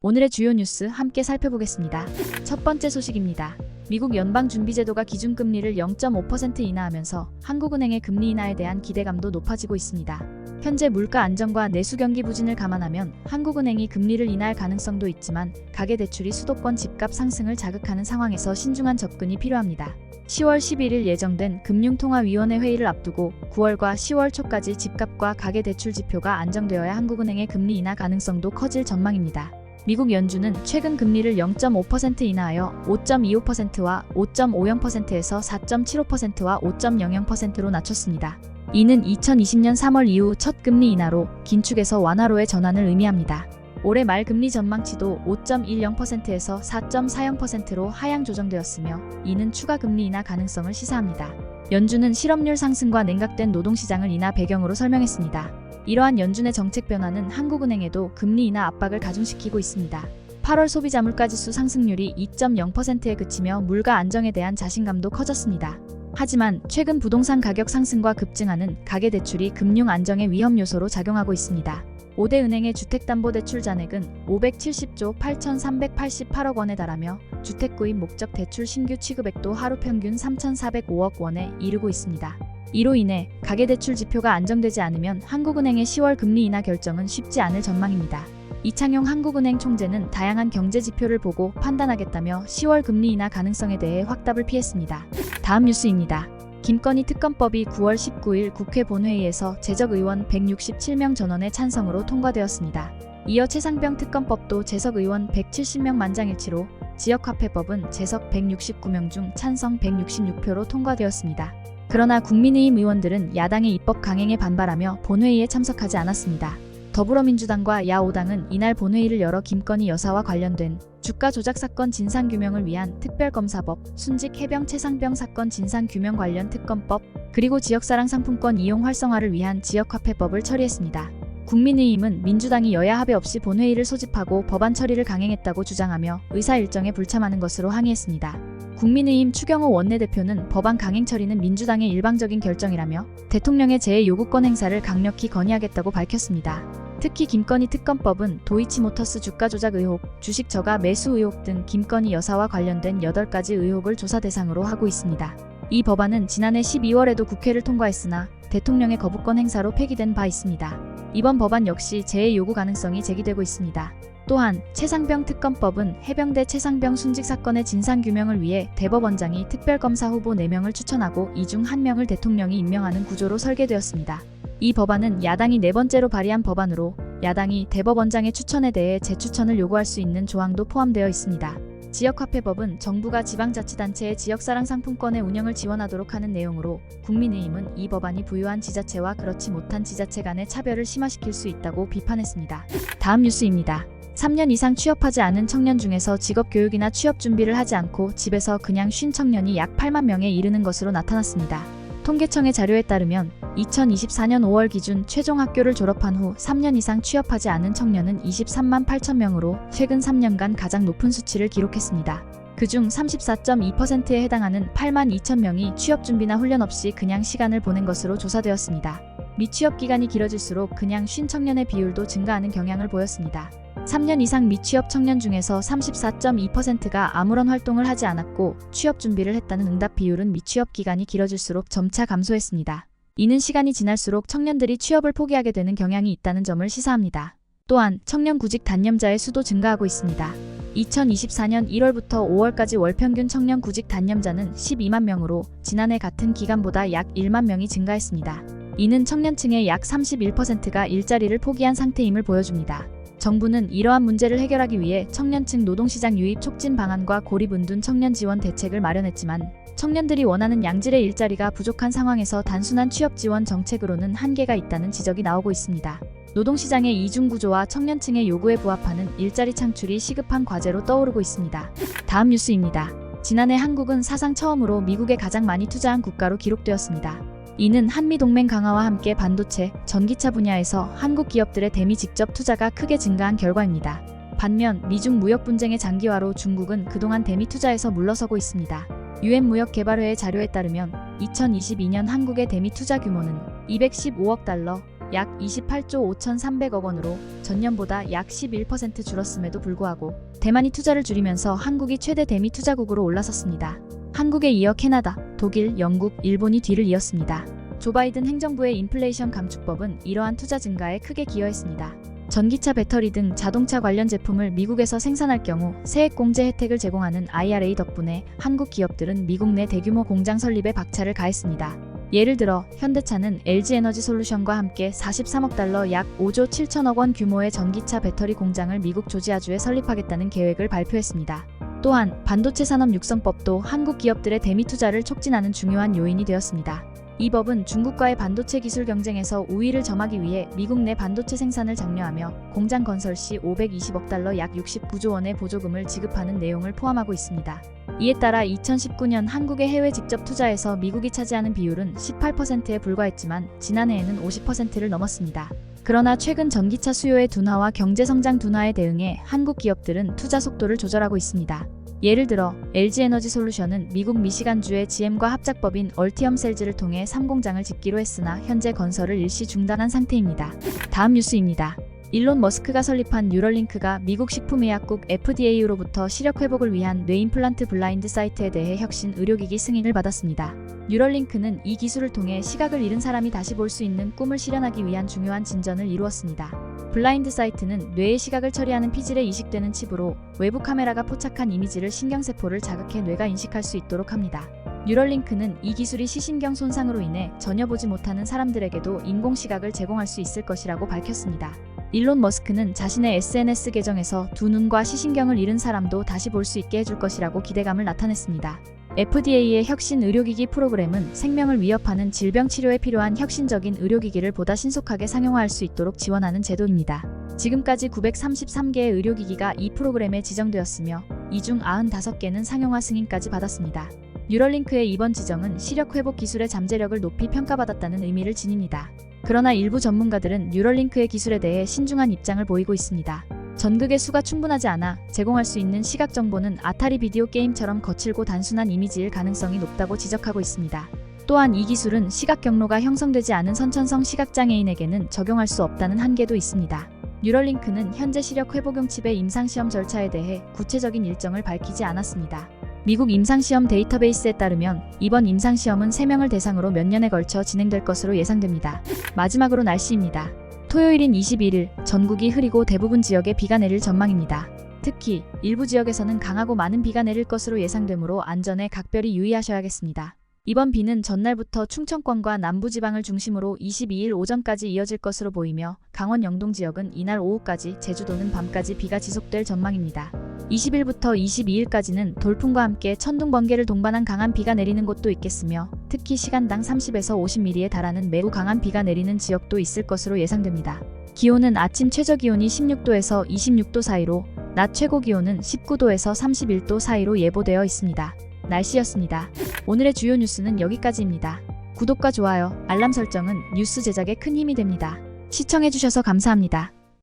오늘의 주요 뉴스 함께 살펴보겠습니다. 첫 번째 소식입니다. 미국 연방준비제도가 기준금리를 0.5% 인하하면서 한국은행의 금리 인하에 대한 기대감도 높아지고 있습니다. 현재 물가 안정과 내수 경기 부진을 감안하면 한국은행이 금리를 인하할 가능성도 있지만 가계대출이 수도권 집값 상승을 자극하는 상황에서 신중한 접근이 필요합니다. 10월 11일 예정된 금융통화위원회 회의를 앞두고 9월과 10월 초까지 집값과 가계대출 지표가 안정되어야 한국은행의 금리 인하 가능성도 커질 전망입니다. 미국 연준은 최근 금리를 0.5% 인하하여 5.25%와 5.50%에서 4.75%와 5.00%로 낮췄습니다. 이는 2020년 3월 이후 첫 금리 인하로 긴축에서 완화로의 전환을 의미합니다. 올해 말 금리 전망치도 5.10%에서 4.40%로 하향 조정되었으며 이는 추가 금리 인하 가능성을 시사합니다. 연준은 실업률 상승과 냉각된 노동시장을 인하 배경으로 설명했습니다. 이러한 연준의 정책 변화는 한국은행에도 금리 인하 압박을 가중시키고 있습니다. 8월 소비자 물가지수 상승률이 2.0%에 그치며 물가 안정에 대한 자신감도 커졌습니다. 하지만 최근 부동산 가격 상승과 급증하는 가계대출이 금융 안정의 위험 요소로 작용하고 있습니다. 5대 은행의 주택담보대출 잔액은 570조 8,388억 원에 달하며 주택구입 목적 대출 신규 취급액도 하루 평균 3,405억 원에 이르고 있습니다. 이로 인해 가계대출 지표가 안정되지 않으면 한국은행의 10월 금리 인하 결정은 쉽지 않을 전망입니다. 이창용 한국은행 총재는 다양한 경제 지표를 보고 판단하겠다며 10월 금리 인하 가능성에 대해 확답을 피했습니다. 다음 뉴스입니다. 김건희 특검법이 9월 19일 국회 본회의에서 재적의원 167명 전원의 찬성으로 통과되었습니다. 이어 최상병 특검법도 재석의원 170명 만장일치로 지역화폐법은 재석 169명 중 찬성 166표로 통과되었습니다. 그러나 국민의힘 의원들은 야당의 입법 강행에 반발하며 본회의에 참석하지 않았습니다. 더불어민주당과 야5당은 이날 본회의를 열어 김건희 여사와 관련된 주가 조작 사건 진상규명을 위한 특별검사법, 순직 해병 최상병 사건 진상규명 관련 특검법, 그리고 지역사랑 상품권 이용 활성화를 위한 지역화폐법을 처리했습니다. 국민의힘은 민주당이 여야 합의 없이 본회의를 소집하고 법안 처리를 강행했다고 주장하며 의사 일정에 불참하는 것으로 항의했습니다. 국민의힘 추경호 원내대표는 법안 강행 처리는 민주당의 일방적인 결정이라며 대통령의 재요구권 행사를 강력히 건의하겠다고 밝혔습니다. 특히 김건희 특검법은 도이치모터스 주가 조작 의혹, 주식 저가 매수 의혹 등 김건희 여사와 관련된 8가지 의혹을 조사 대상으로 하고 있습니다. 이 법안은 지난해 12월에도 국회를 통과했으나 대통령의 거부권 행사로 폐기된 바 있습니다. 이번 법안 역시 재요구 가능성이 제기되고 있습니다. 또한 최상병 특검법은 해병대 최상병 순직 사건의 진상규명을 위해 대법원장이 특별검사 후보 4명을 추천하고 이 중 1명을 대통령이 임명하는 구조로 설계되었습니다. 이 법안은 야당이 4번째로 발의한 법안으로 야당이 대법원장의 추천에 대해 재추천을 요구할 수 있는 조항도 포함되어 있습니다. 지역화폐법은 정부가 지방자치단체의 지역사랑 상품권의 운영을 지원하도록 하는 내용으로 국민의힘은 이 법안이 부유한 지자체와 그렇지 못한 지자체 간의 차별을 심화시킬 수 있다고 비판했습니다. 다음 뉴스입니다. 3년 이상 취업하지 않은 청년 중에서 직업교육이나 취업 준비를 하지 않고 집에서 그냥 쉰 청년이 약 8만 명에 이르는 것으로 나타났습니다. 통계청의 자료에 따르면 2024년 5월 기준 최종 학교를 졸업한 후 3년 이상 취업하지 않은 청년은 23만 8천 명으로 최근 3년간 가장 높은 수치를 기록했습니다. 그중 34.2%에 해당하는 8만 2천 명이 취업 준비나 훈련 없이 그냥 시간을 보낸 것으로 조사되었습니다. 미취업 기간이 길어질수록 그냥 쉰 청년의 비율도 증가하는 경향을 보였습니다. 3년 이상 미취업 청년 중에서 34.2%가 아무런 활동을 하지 않았고 취업 준비를 했다는 응답 비율은 미취업 기간이 길어질수록 점차 감소했습니다. 이는 시간이 지날수록 청년들이 취업을 포기하게 되는 경향이 있다는 점을 시사합니다. 또한 청년 구직 단념자의 수도 증가하고 있습니다. 2024년 1월부터 5월까지 월평균 청년 구직 단념자는 12만 명으로 지난해 같은 기간보다 약 1만 명이 증가했습니다. 이는 청년층의 약 31%가 일자리를 포기한 상태임을 보여줍니다. 정부는 이러한 문제를 해결하기 위해 청년층 노동시장 유입 촉진 방안과 고립은둔 청년 지원 대책을 마련했지만 청년들이 원하는 양질의 일자리가 부족한 상황에서 단순한 취업 지원 정책으로는 한계가 있다는 지적이 나오고 있습니다. 노동시장의 이중구조와 청년층의 요구에 부합하는 일자리 창출이 시급한 과제로 떠오르고 있습니다. 다음 뉴스입니다. 지난해 한국은 사상 처음으로 미국에 가장 많이 투자한 국가로 기록되었습니다. 이는 한미동맹 강화와 함께 반도체, 전기차 분야에서 한국 기업들의 대미 직접 투자가 크게 증가한 결과입니다. 반면 미중 무역 분쟁의 장기화로 중국은 그동안 대미 투자에서 물러서고 있습니다. UN 무역개발회의 자료에 따르면 2022년 한국의 대미 투자 규모는 215억 달러, 약 28조 5,300억 원으로 전년보다 약 11% 줄었음에도 불구하고 대만이 투자를 줄이면서 한국이 최대 대미 투자국으로 올라섰습니다. 한국에 이어 캐나다, 독일, 영국, 일본이 뒤를 이었습니다. 조 바이든 행정부의 인플레이션 감축법은 이러한 투자 증가에 크게 기여했습니다. 전기차 배터리 등 자동차 관련 제품을 미국에서 생산할 경우 세액 공제 혜택을 제공하는 IRA 덕분에 한국 기업들은 미국 내 대규모 공장 설립에 박차를 가했습니다. 예를 들어 현대차는 LG에너지솔루션과 함께 43억 달러 약 5조 7천억 원 규모의 전기차 배터리 공장을 미국 조지아주에 설립하겠다는 계획을 발표했습니다. 또한 반도체 산업 육성법도 한국 기업들의 대미 투자를 촉진하는 중요한 요인이 되었습니다. 이 법은 중국과의 반도체 기술 경쟁에서 우위를 점하기 위해 미국 내 반도체 생산을 장려하며 공장 건설 시 520억 달러 약 69조 원의 보조금을 지급하는 내용을 포함하고 있습니다. 이에 따라 2019년 한국의 해외 직접 투자에서 미국이 차지하는 비율은 18%에 불과했지만 지난해에는 50%를 넘었습니다. 그러나 최근 전기차 수요의 둔화와 경제 성장 둔화에 대응해 한국 기업들은 투자 속도를 조절하고 있습니다. 예를 들어 LG에너지솔루션은 미국 미시간주의 GM과 합작법인 얼티엄셀즈를 통해 3공장을 짓기로 했으나 현재 건설을 일시 중단한 상태입니다. 다음 뉴스입니다. 일론 머스크가 설립한 뉴럴링크가 미국 식품의약국 FDA로부터 시력 회복을 위한 뇌 임플란트 블라인드 사이트에 대해 혁신 의료기기 승인을 받았습니다. 뉴럴링크는 이 기술을 통해 시각을 잃은 사람이 다시 볼 수 있는 꿈을 실현하기 위한 중요한 진전을 이루었습니다. 블라인드 사이트는 뇌의 시각을 처리하는 피질에 이식되는 칩으로 외부 카메라가 포착한 이미지를 신경세포를 자극해 뇌가 인식할 수 있도록 합니다. 뉴럴링크는 이 기술이 시신경 손상으로 인해 전혀 보지 못하는 사람들에게도 인공시각을 제공할 수 있을 것이라고 밝혔습니다. 일론 머스크는 자신의 SNS 계정에서 두 눈과 시신경을 잃은 사람도 다시 볼 수 있게 해줄 것이라고 기대감을 나타냈습니다. FDA의 혁신 의료기기 프로그램은 생명을 위협하는 질병 치료에 필요한 혁신적인 의료기기를 보다 신속하게 상용화할 수 있도록 지원하는 제도입니다. 지금까지 933개의 의료기기가 이 프로그램에 지정되었으며 이 중 95개는 상용화 승인까지 받았습니다. 뉴럴링크의 이번 지정은 시력 회복 기술의 잠재력을 높이 평가받았다는 의미를 지닙니다. 그러나 일부 전문가들은 뉴럴링크의 기술에 대해 신중한 입장을 보이고 있습니다. 전극의 수가 충분하지 않아 제공할 수 있는 시각 정보는 아타리 비디오 게임처럼 거칠고 단순한 이미지일 가능성이 높다고 지적하고 있습니다. 또한 이 기술은 시각 경로가 형성되지 않은 선천성 시각장애인에게는 적용할 수 없다는 한계도 있습니다. 뉴럴링크는 현재 시력 회복용 칩의 임상시험 절차에 대해 구체적인 일정을 밝히지 않았습니다. 미국 임상시험 데이터베이스에 따르면 이번 임상시험은 3명을 대상으로 몇 년에 걸쳐 진행될 것으로 예상됩니다. 마지막으로 날씨입니다. 토요일인 21일 전국이 흐리고 대부분 지역에 비가 내릴 전망입니다. 특히 일부 지역에서는 강하고 많은 비가 내릴 것으로 예상되므로 안전에 각별히 유의하셔야겠습니다. 이번 비는 전날부터 충청권과 남부지방을 중심으로 22일 오전까지 이어질 것으로 보이며 강원 영동 지역은 이날 오후까지, 제주도는 밤까지 비가 지속될 전망입니다. 20일부터 22일까지는 돌풍과 함께 천둥 번개를 동반한 강한 비가 내리는 곳도 있겠으며 특히 시간당 30에서 50mm에 달하는 매우 강한 비가 내리는 지역도 있을 것으로 예상됩니다. 기온은 아침 최저기온이 16도에서 26도 사이로 낮 최고기온은 19도에서 31도 사이로 예보되어 있습니다. 날씨였습니다. 오늘의 주요 뉴스는 여기까지입니다. 구독과 좋아요, 알람 설정은 뉴스 제작에 큰 힘이 됩니다. 시청해주셔서 감사합니다.